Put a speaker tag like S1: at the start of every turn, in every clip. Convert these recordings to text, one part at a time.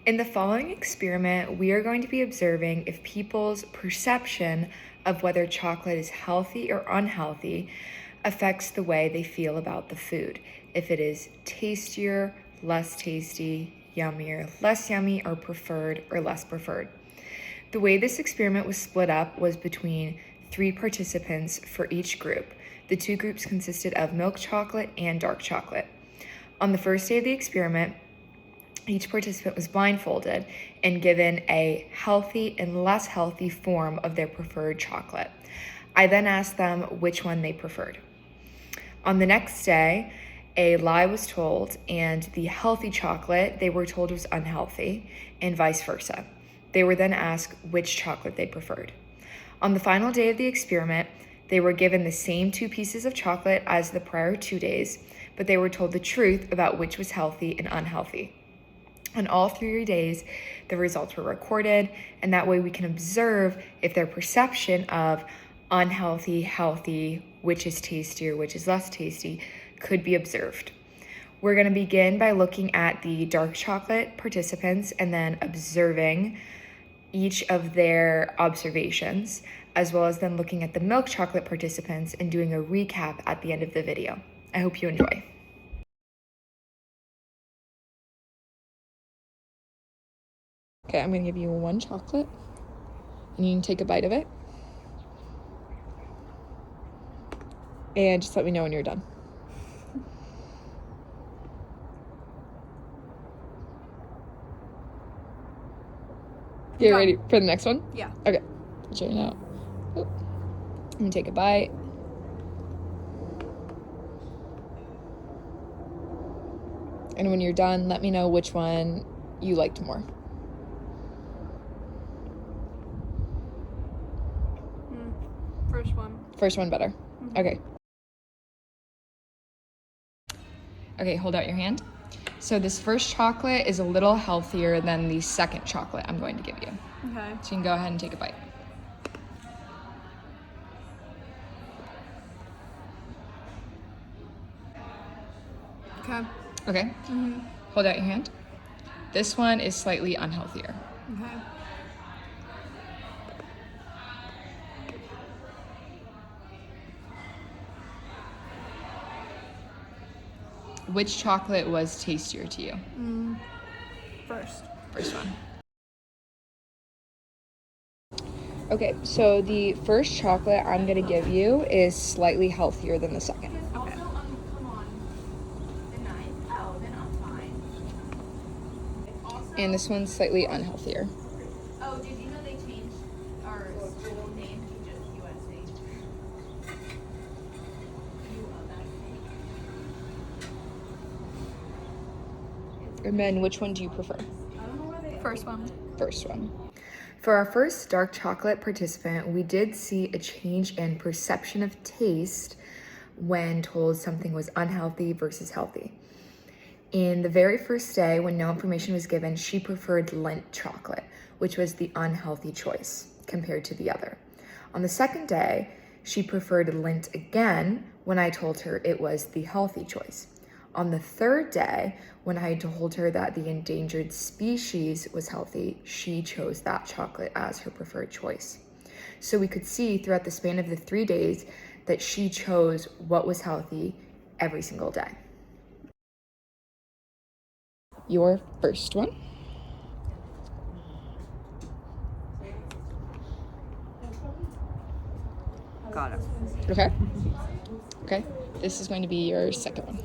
S1: In the following experiment, we are going to be observing if people's perception of whether chocolate is healthy or unhealthy affects the way they feel about the food. If it is tastier, less tasty, yummier, less yummy, or preferred or less preferred. The way this experiment was split up was between 3 participants for each group. The 2 groups consisted of milk chocolate and dark chocolate. On the first day of the experiment, each participant was blindfolded and given a healthy and less healthy form of their preferred chocolate. I then asked them which one they preferred. On the next day, a lie was told, and the healthy chocolate they were told was unhealthy, and vice versa. They were then asked which chocolate they preferred. On the final day of the experiment, they were given the same 2 pieces of chocolate as the prior 2 days, but they were told the truth about which was healthy and unhealthy. On all 3 days, the results were recorded, and that way we can observe if their perception of unhealthy, healthy, which is tastier, which is less tasty, could be observed. We're going to begin by looking at the dark chocolate participants and then observing each of their observations, as well as then looking at the milk chocolate participants and doing a recap at the end of the video. I hope you enjoy. Okay, I'm gonna give you 1 chocolate, and you can take a bite of it. And just let me know when you're done. You ready for the next one?
S2: Yeah.
S1: Okay, check it out. Oh. I'm gonna take a bite. And when you're done, let me know which one you liked more.
S2: First one.
S1: First one better. Okay. Okay, hold out your hand. So this first chocolate is a little healthier than the second chocolate I'm going to give you.
S2: Okay.
S1: So you can go ahead and take a bite.
S2: Okay.
S1: Okay. Hold out your hand. This one is slightly unhealthier.
S2: Okay.
S1: Which chocolate was tastier to you?
S2: First.
S1: First one. Okay, so the first chocolate I'm gonna give you is slightly healthier than the second.
S2: Okay.
S1: And this one's slightly unhealthier.
S3: Oh, did you know they changed our school name to just USC?
S1: And then which one do you prefer?
S2: First one.
S1: First one. For our first dark chocolate participant, we did see a change in perception of taste when told something was unhealthy versus healthy. In the very first day, when no information was given, she preferred Lindt chocolate, which was the unhealthy choice compared to the other. On the second day, she preferred Lindt again when I told her it was the healthy choice. On the third day, when I told her that the endangered species was healthy, she chose that chocolate as her preferred choice. So we could see throughout the span of the 3 days that she chose what was healthy every single day. Your first one.
S4: Got it.
S1: Okay. Okay. This is going to be your second one.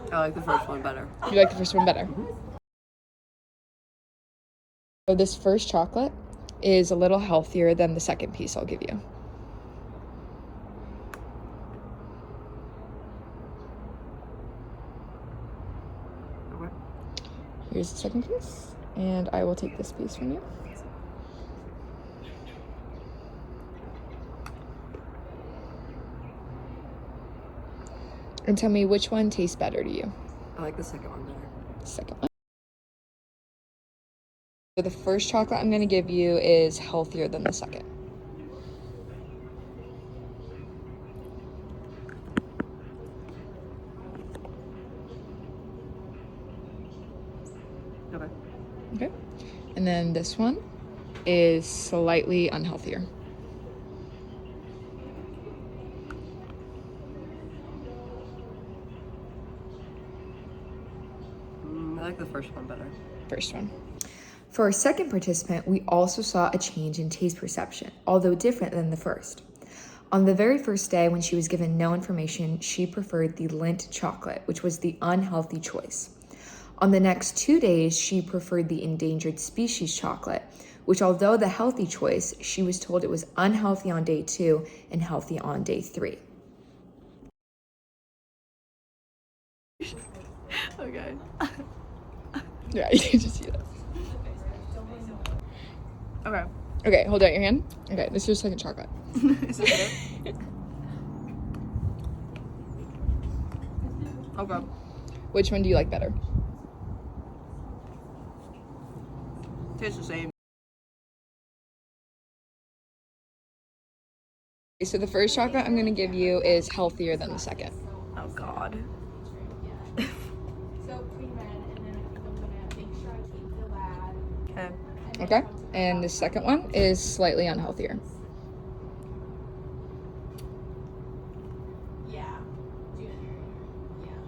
S4: I like the first one better.
S1: You like the first one better? So this first chocolate is a little healthier than the second piece I'll give you.
S4: Okay.
S1: Here's the second piece, and I will take this piece from you. And tell me which one tastes better to you.
S4: I like the second one better.
S1: Second one. So the first chocolate I'm going to give you is healthier than the second. Okay. And then this one is slightly unhealthier.
S4: I like the first one better.
S1: First one. For our second participant, we also saw a change in taste perception, although different than the first. On the very first day, when she was given no information, she preferred the Lindt chocolate, which was the unhealthy choice. On the next 2 days, she preferred the endangered species chocolate, which, although the healthy choice, she was told it was unhealthy on day 2 and healthy on day 3.
S2: Okay.
S1: Yeah, you can just see that.
S2: Okay.
S1: Okay, hold out your hand. Okay, this is your second chocolate.
S2: Is it good? Okay.
S1: Which one do you like better?
S2: Tastes the same.
S1: So the first chocolate I'm gonna give you is healthier than the second.
S2: Oh God.
S3: So pre-med, and then I think I'm gonna make sure I keep the lab.
S2: Okay.
S1: Okay, and the second one is slightly unhealthier.
S3: Yeah. Junior. Yeah.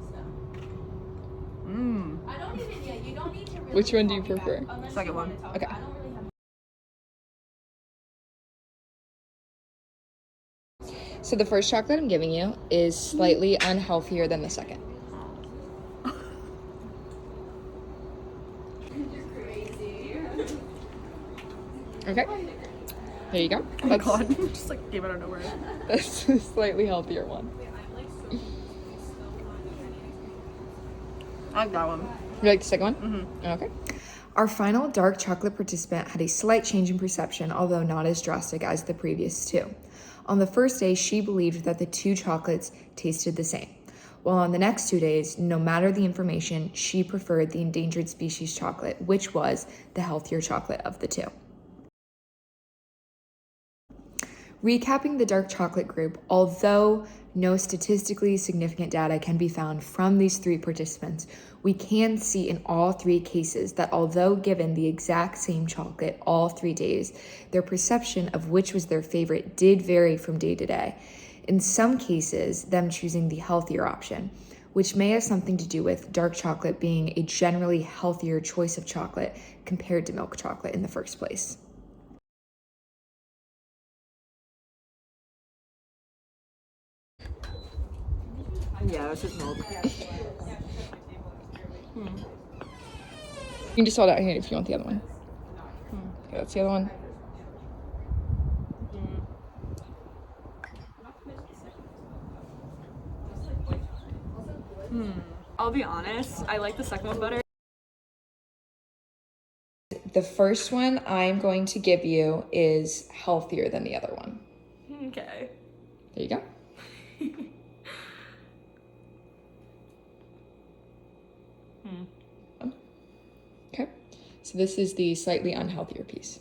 S3: So.
S2: Mmm.
S3: I don't even. Yeah. You don't need to. Really
S1: Which one do you
S3: call me back
S1: prefer?
S3: unless
S2: Second
S3: you
S2: one.
S3: wanna talk.
S1: Okay.
S3: I don't really have.
S1: So the first chocolate I'm giving you is slightly unhealthier than the second. Okay, here you go.
S2: Oh my God. Just like came out of nowhere.
S1: That's a slightly healthier one.
S2: I like that one.
S1: You like the second one?
S2: Mm-hmm.
S1: Okay. Our final dark chocolate participant had a slight change in perception, although not as drastic as the previous two. On the first day, she believed that the two chocolates tasted the same, while on the next 2 days, no matter the information, she preferred the endangered species chocolate, which was the healthier chocolate of the two. Recapping the dark chocolate group, although no statistically significant data can be found from these 3 participants, we can see in all 3 cases that although given the exact same chocolate all 3 days, their perception of which was their favorite did vary from day to day. In some cases, them choosing the healthier option, which may have something to do with dark chocolate being a generally healthier choice of chocolate compared to milk chocolate in the first place.
S2: Yeah, it's just milk.
S1: You can just hold out here if you want the other one. Okay, that's the other one.
S2: I'll be honest. I like the second one better.
S1: The first one I'm going to give you is healthier than the other one.
S2: Okay.
S1: There you go. Okay, so this is the slightly unhealthier piece.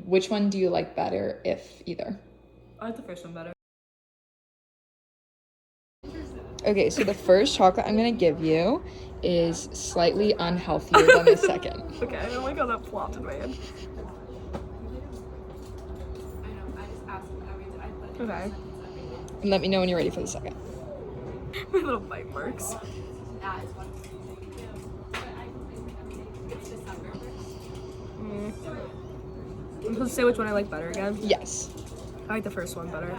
S1: Which one do you like better, if either?
S2: I like the first one better.
S1: Okay, so the first chocolate I'm gonna give you is slightly unhealthier than the second.
S2: Okay, I don't like how that flopped, man.
S3: I know. I just asked him every day. I put it.
S2: Okay.
S1: And let me know when you're ready for the second.
S2: My little bite marks.
S3: That is one. It's December.
S2: I'm supposed to say which one I like better again?
S1: Yes.
S2: I like the first one better.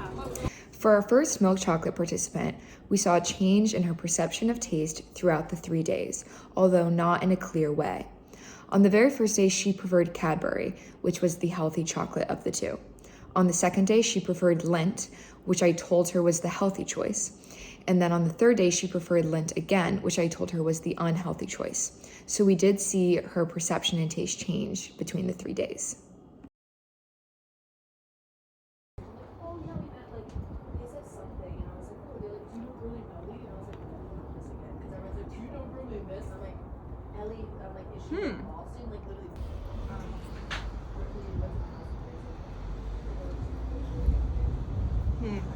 S1: For our first milk chocolate participant, we saw a change in her perception of taste throughout the 3 days, although not in a clear way. On the very first day, she preferred Cadbury, which was the healthy chocolate of the two. On the second day, she preferred Lindt, which I told her was the healthy choice. And then on the third day, she preferred Lindt again, which I told her was the unhealthy choice. So we did see her perception and taste change between the 3 days.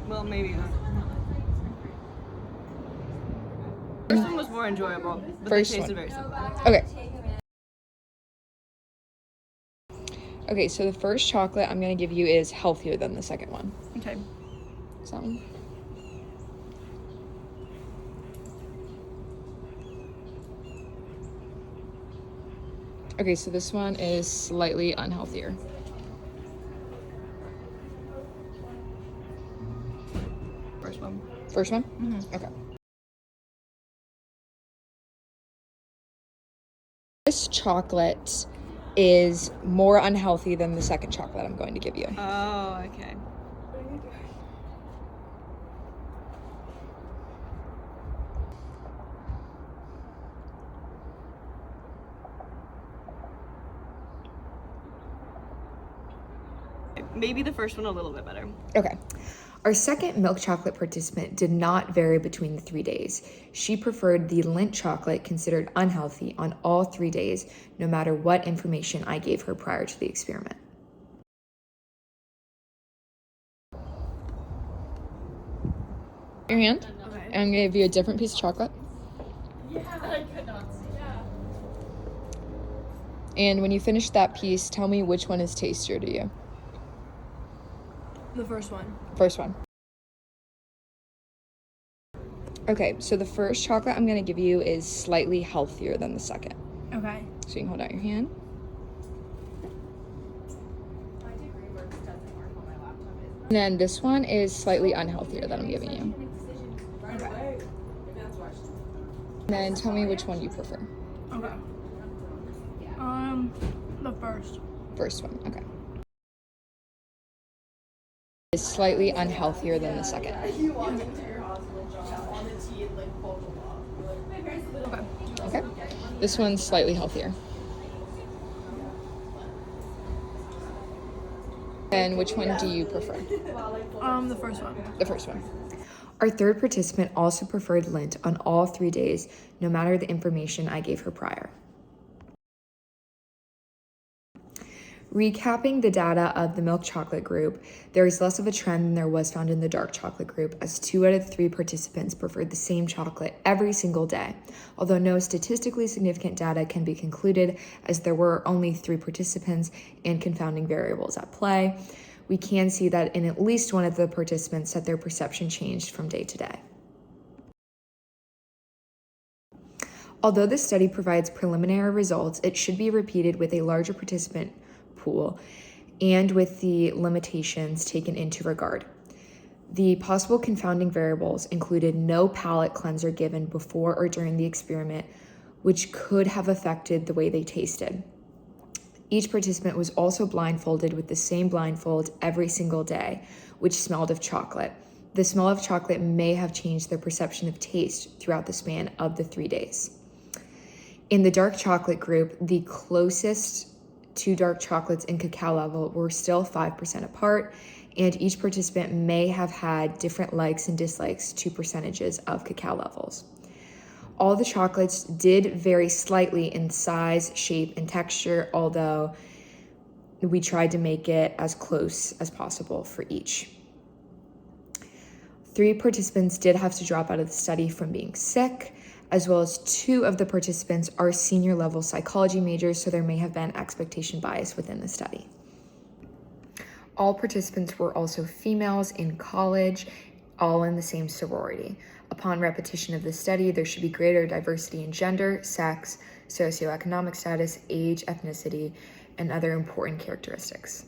S2: Well, maybe not. First one was more enjoyable, but
S1: First
S2: they tasted
S1: one.
S2: very similar.
S1: Okay. Okay, so the first chocolate I'm gonna give you is healthier than the second one.
S2: Okay.
S1: So. Okay, so this one is slightly unhealthier.
S2: First one.
S1: First one? Okay. This chocolate is more unhealthy than the second chocolate I'm going to give you.
S2: Oh, okay. Maybe the first one a little bit better.
S1: Okay. Our second milk chocolate participant did not vary between the 3 days. She preferred the Lindt chocolate, considered unhealthy, on all 3 days, no matter what information I gave her prior to the experiment. Your hand.
S2: Okay.
S1: And I'm gonna give you a different piece of chocolate. And when you finish that piece, tell me which one is tastier to you.
S2: The first one.
S1: First one. Okay, so the first chocolate I'm gonna give you is slightly healthier than the second.
S2: Okay.
S1: So you can hold out your hand. And then this one is slightly unhealthier that I'm giving you.
S2: Okay.
S1: And then tell me which one you prefer.
S2: Okay. The first.
S1: First one, okay. Is slightly unhealthier than the second. Okay. This one's slightly healthier. And which one do you prefer?
S2: The first one.
S1: The first one. Our third participant also preferred Lindt on all 3 days, no matter the information I gave her prior. Recapping the data of the milk chocolate group, there is less of a trend than there was found in the dark chocolate group, as 2 out of 3 participants preferred the same chocolate every single day. Although no statistically significant data can be concluded, as there were only 3 participants and confounding variables at play, we can see that in at least one of the participants that their perception changed from day to day. Although this study provides preliminary results, it should be repeated with a larger participant pool and with the limitations taken into regard. The possible confounding variables included no palate cleanser given before or during the experiment, which could have affected the way they tasted. Each participant was also blindfolded with the same blindfold every single day, which smelled of chocolate. The smell of chocolate may have changed their perception of taste throughout the span of the 3 days. In the dark chocolate group, the closest 2 dark chocolates in cacao level were still 5% apart, and each participant may have had different likes and dislikes to percentages of cacao levels. All the chocolates did vary slightly in size, shape, and texture, although we tried to make it as close as possible for each. 3 participants did have to drop out of the study from being sick, as well as 2 of the participants are senior level psychology majors, so there may have been expectation bias within the study. All participants were also females in college, all in the same sorority. Upon repetition of the study, there should be greater diversity in gender, sex, socioeconomic status, age, ethnicity, and other important characteristics.